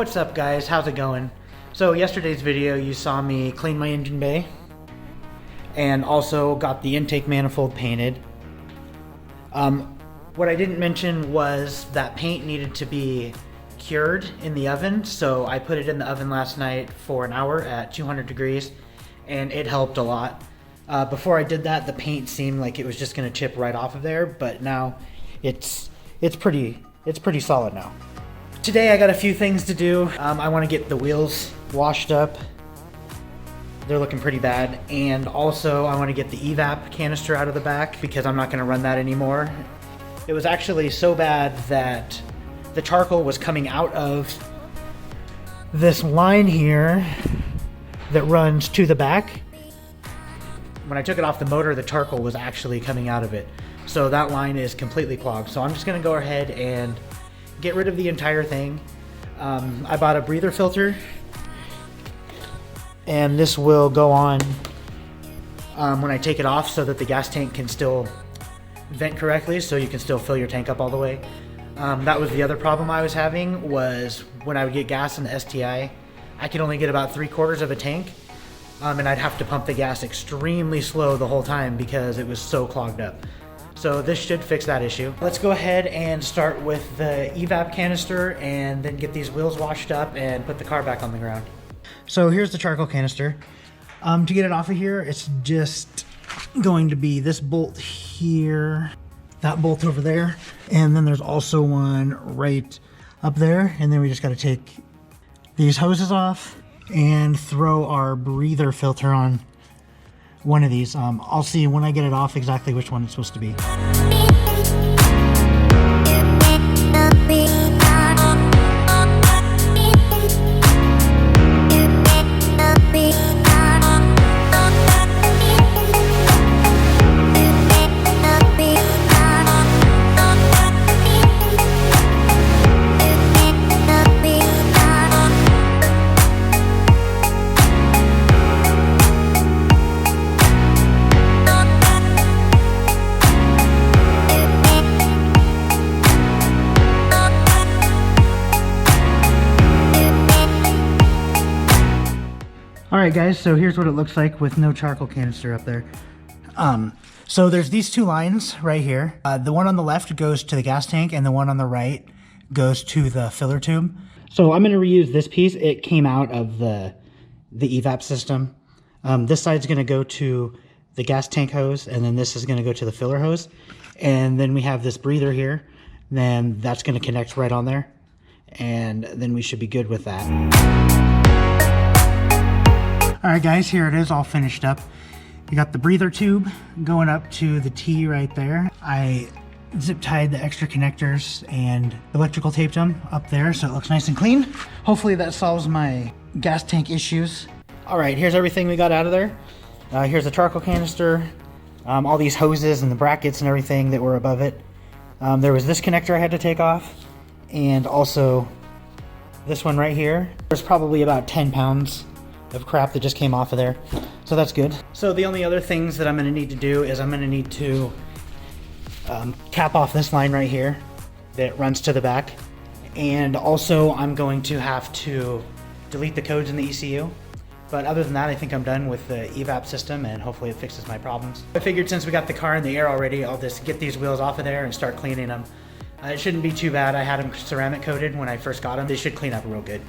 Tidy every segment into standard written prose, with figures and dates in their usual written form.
What's up guys, how's it going? So yesterday's video you saw me clean my engine bay and also got the intake manifold painted. What I didn't mention was that paint needed to be cured in the oven, so I put it in the oven last night for an hour at 200 degrees and it helped a lot. Before I did that, the paint seemed like it was just going to chip right off of there, but now it's pretty solid now. Today I got a few things to do. I want to get the wheels washed up. They're looking pretty bad. And also I want to get the Evap canister out of the back because I'm not going to run that anymore. It was actually so bad that the charcoal was coming out of this line here that runs to the back. When I took it off the motor, the charcoal was actually coming out of it. So that line is completely clogged. So I'm just going to go ahead and get rid of the entire thing. I bought a breather filter and this will go on when I take it off so that the gas tank can still vent correctly, so you can still fill your tank up all the way. That was the other problem I was having, was when I would get gas in the STI, I could only get about 3/4 of a tank, and I'd have to pump the gas extremely slow the whole time because it was so clogged up. So this should fix that issue. Let's go ahead and start with the Evap canister and then get these wheels washed up and put the car back on the ground. So here's the charcoal canister. To get it off of here, it's just going to be this bolt here, that bolt over there, and then there's also one right up there, and then we just got to take these hoses off and throw our breather filter on one of these. I'll see when I get it off exactly which one it's supposed to be. Alright guys, so here's what it looks like with no charcoal canister up there. So there's these two lines right here. The one on the left goes to the gas tank and the one on the right goes to the filler tube. So I'm going to reuse this piece. It came out of the Evap system. This side's going to go to the gas tank hose, and then this is going to go to the filler hose. And then we have this breather here. Then that's going to connect right on there. And then we should be good with that. Alright guys, here it is all finished up. You got the breather tube going up to the T right there. I zip tied the extra connectors and electrical taped them up there so it looks nice and clean. Hopefully that solves my gas tank issues. Alright, here's everything we got out of there. Here's the charcoal canister, all these hoses and the brackets and everything that were above it. There was this connector I had to take off, and also this one right here. There's probably about 10 pounds of crap that just came off of there, so that's good. So the only other things that I'm going to need to do is I'm going to need to cap off this line right here that runs to the back, and also I'm going to have to delete the codes in the ECU. But other than that, I think I'm done with the Evap system, and hopefully it fixes my problems. I figured since we got the car in the air already, I'll just get these wheels off of there and start cleaning them. It shouldn't be too bad. I had them ceramic coated when I first got them. They should clean up real good.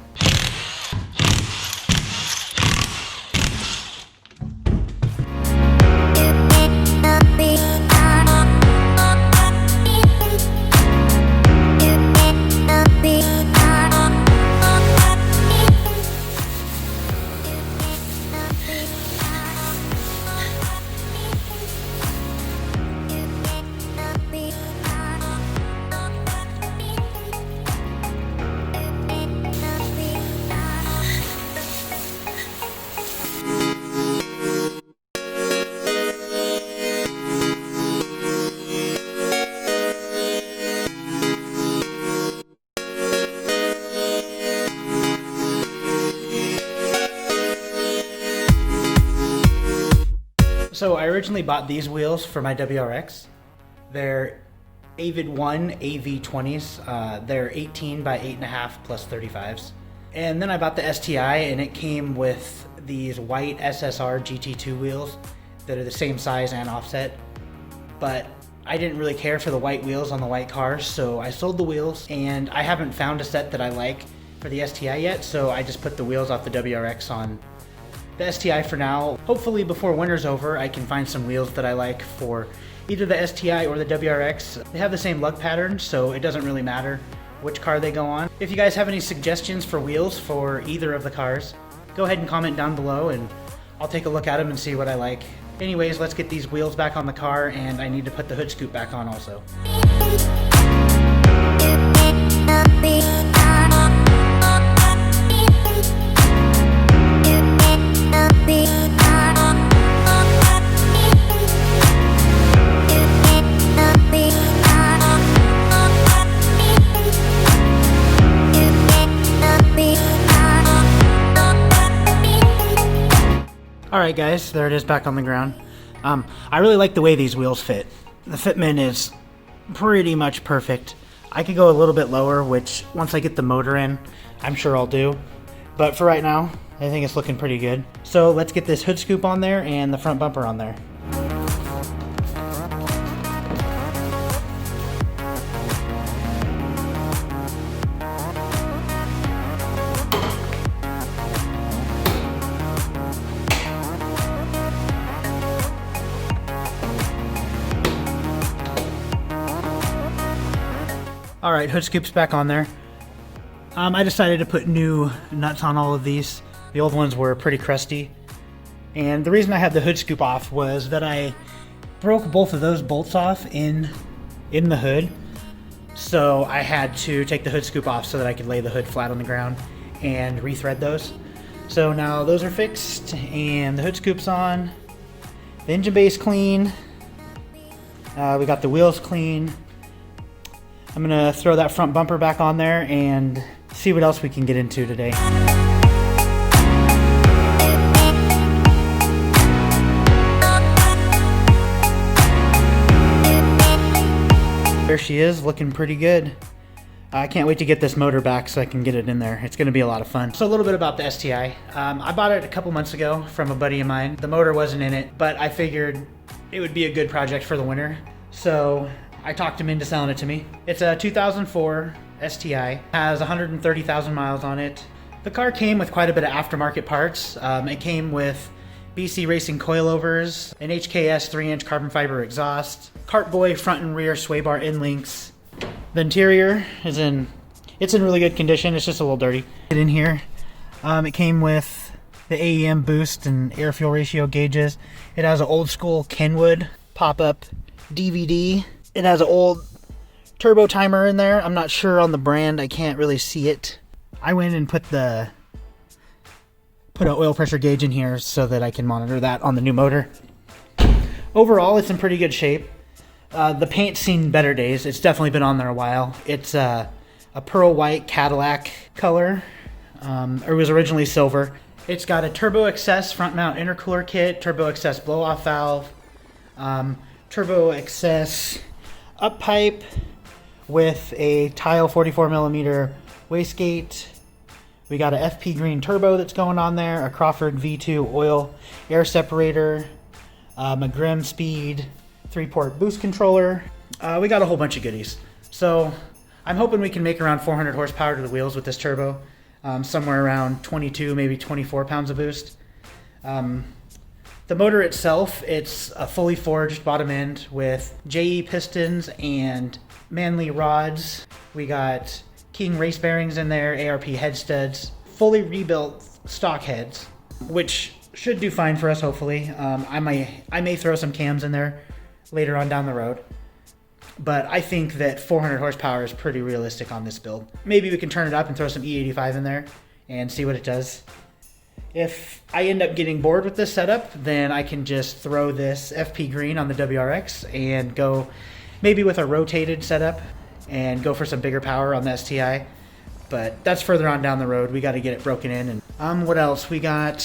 So I originally bought these wheels for my WRX. They're Avid 1 AV20s. They're 18 by 8.5 plus 35s. And then I bought the STI, and it came with these white SSR GT2 wheels that are the same size and offset. But I didn't really care for the white wheels on the white cars, so I sold the wheels, and I haven't found a set that I like for the STI yet, so I just put the wheels off the WRX on the STI for now. Hopefully before winter's over, I can find some wheels that I like for either the STI or the WRX. They have the same lug pattern, so it doesn't really matter which car they go on. If you guys have any suggestions for wheels for either of the cars, go ahead and comment down below and I'll take a look at them and see what I like. Anyways, let's get these wheels back on the car, and I need to put the hood scoop back on also. Alright guys, there it is back on the ground. I really like the way these wheels fit. The fitment is pretty much perfect. I could go a little bit lower, which once I get the motor in, I'm sure I'll do. But for right now, I think it's looking pretty good. So let's get this hood scoop on there and the front bumper on there. Alright, hood scoop's back on there. I decided to put new nuts on all of these. The old ones were pretty crusty. And the reason I had the hood scoop off was that I broke both of those bolts off in the hood. So I had to take the hood scoop off so that I could lay the hood flat on the ground and rethread those. So now those are fixed and the hood scoop's on. The engine bay's clean. We got the wheels clean. I'm gonna throw that front bumper back on there and see what else we can get into today. There she is, looking pretty good. I can't wait to get this motor back so I can get it in there. It's gonna be a lot of fun. So a little bit about the STI. I bought it a couple months ago from a buddy of mine. The motor wasn't in it, but I figured it would be a good project for the winter. So I talked him into selling it to me. It's a 2004 STI, has 130,000 miles on it. The car came with quite a bit of aftermarket parts. It came with BC Racing coilovers, an HKS 3-inch carbon fiber exhaust, Cartboy front and rear sway bar end links. The interior is in really good condition. It's just a little dirty. Get in here. It came with the AEM boost and air fuel ratio gauges. It has an old school Kenwood pop-up DVD. It has an old turbo timer in there. I'm not sure on the brand. I can't really see it. I went and put an oil pressure gauge in here so that I can monitor that on the new motor. Overall, it's in pretty good shape. The paint's seen better days. It's definitely been on there a while. It's a pearl white Cadillac color. It was originally silver. It's got a Turbo Excess front mount intercooler kit, Turbo Excess blow off valve, Turbo Excess up pipe with a tile 44mm wastegate. We got a FP green turbo that's going on there, a Crawford V2 oil air separator, a Grimm Speed 3-port boost controller. We got a whole bunch of goodies. So I'm hoping we can make around 400 horsepower to the wheels with this turbo, somewhere around 22, maybe 24 pounds of boost. The motor itself, it's a fully forged bottom end with JE pistons and Manley rods. We got King race bearings in there, ARP head studs, fully rebuilt stock heads, which should do fine for us, hopefully. I may throw some cams in there later on down the road, but I think that 400 horsepower is pretty realistic on this build. Maybe we can turn it up and throw some E85 in there and see what it does. If I end up getting bored with this setup, then I can just throw this FP green on the WRX and go maybe with a rotated setup and go for some bigger power on the STI. But that's further on down the road. We got to get it broken in. And what else? We got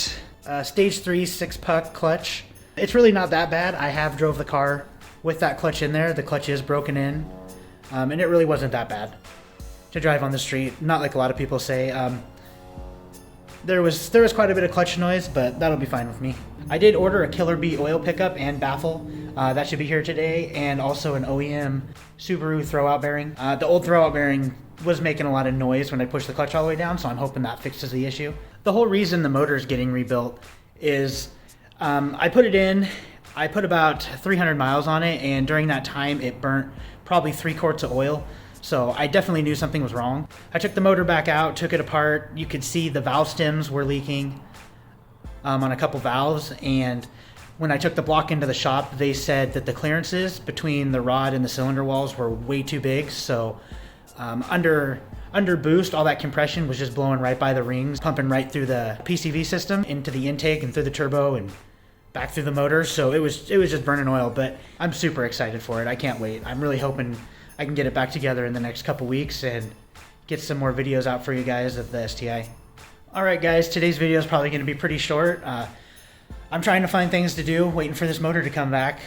stage 3 6-puck clutch. It's really not that bad. I have drove the car with that clutch in there. The clutch is broken in, and it really wasn't that bad to drive on the street. Not like a lot of people say. There was quite a bit of clutch noise, but that'll be fine with me. I did order a Killer Bee oil pickup and baffle. That should be here today, and also an OEM Subaru throwout bearing. The old throwout bearing was making a lot of noise when I pushed the clutch all the way down, so I'm hoping that fixes the issue. The whole reason the motor is getting rebuilt is I put it in, I put about 300 miles on it, and during that time it burnt probably 3 quarts of oil. So I definitely knew something was wrong. I took the motor back out, took it apart. You could see the valve stems were leaking on a couple valves, and when I took the block into the shop, they said that the clearances between the rod and the cylinder walls were way too big. So under boost, all that compression was just blowing right by the rings, pumping right through the PCV system into the intake and through the turbo and back through the motor. So it was just burning oil, but I'm super excited for it. I can't wait. I'm really hoping I can get it back together in the next couple weeks and get some more videos out for you guys of the STI. Alright guys, today's video is probably going to be pretty short. I'm trying to find things to do, waiting for this motor to come back.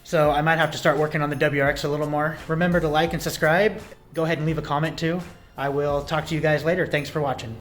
So I might have to start working on the WRX a little more. Remember to like and subscribe. Go ahead and leave a comment too. I will talk to you guys later. Thanks for watching.